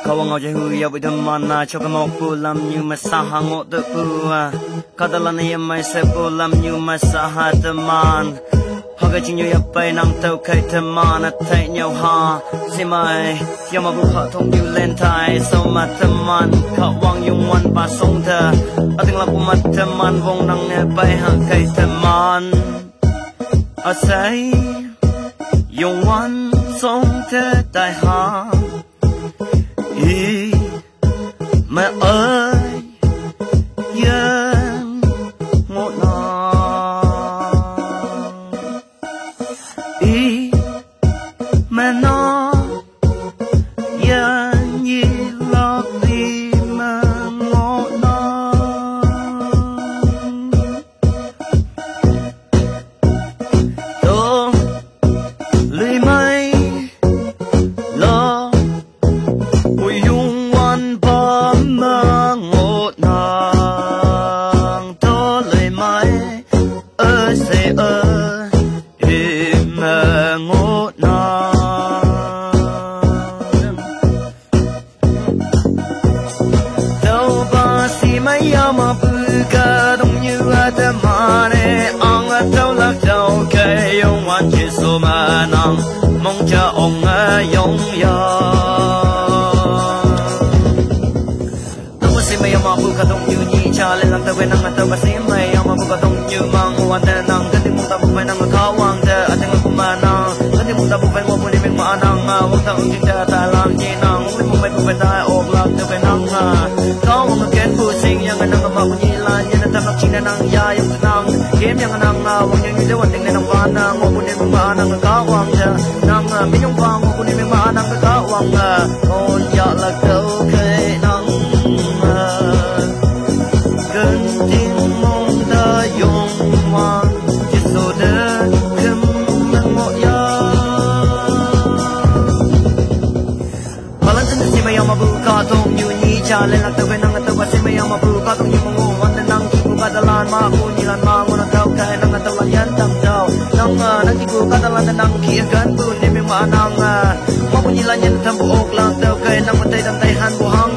Kau ngau je hu ya bui mana cho ka mok pu lam như ma sa ha ngo te pu ka da lan ye mai se pu lam như ma sa ha te man ha ga ching ya pai nang tau kai te man a thai nhau ha si mai ya ma bu kha thong yu len thai so ma te man kha wang yung wan pa song the a ting la pu ma te man vong nang ne pai ha kai te man a sai yung wan song the tai ha ý mẹ ơi yên ngộ nào ý mẹ nó yên như lo đi mà ngộ nào tôi lười mây lo ui yung wan pa ma ngộ nàng to lời mai ơ se ơ mà ngộ nàng đâu ba si mai ya ma pu ka dong như ta ma ne ang tao lạc đâu cái yung wan chỉ số mà nàng mong cha ông yong ya mày mà bu ka dong như nhị cha lên lang ta về nang ta ba si mày mà bu ka dong như mang wan ta nang ka ting mong ta bu phải nang ka wang ta ating ko ma nang ka ting mong ta bu phải ngo mu ni meng ma nang wang ta ung jing ta lang ni nang mong mong mai bu phải ta ok lang ta về nang ka wang ken bu sing yang nang ma bu ni lan yan ta mak chin nang ya yang nang game yang nang wang yang ni de wan ting nang wa nang ngo mu ni meng ma nang ka wang ta nang mi nhung wang ngo mu ni meng ma nang ka wang on ya la ko kai nang gần tiếng mong ta dùng hoa chỉ số đơn khâm nắng ngọ ya mà lần thứ nhất mày mà bu ca tông như nhị cha lên lạc tơ bên năng tơ ba si mày mà bu ca tông như mong ngô văn năng chỉ bu ca dalan ma ku ni lan ma ngô tao kai năng tao lan yan tam tao năng chỉ bu ca dalan năng kia gần bu ni mày mà năng ma bu ni lan yan tam bu ok lang tao kai năng tay dan tay han bu hang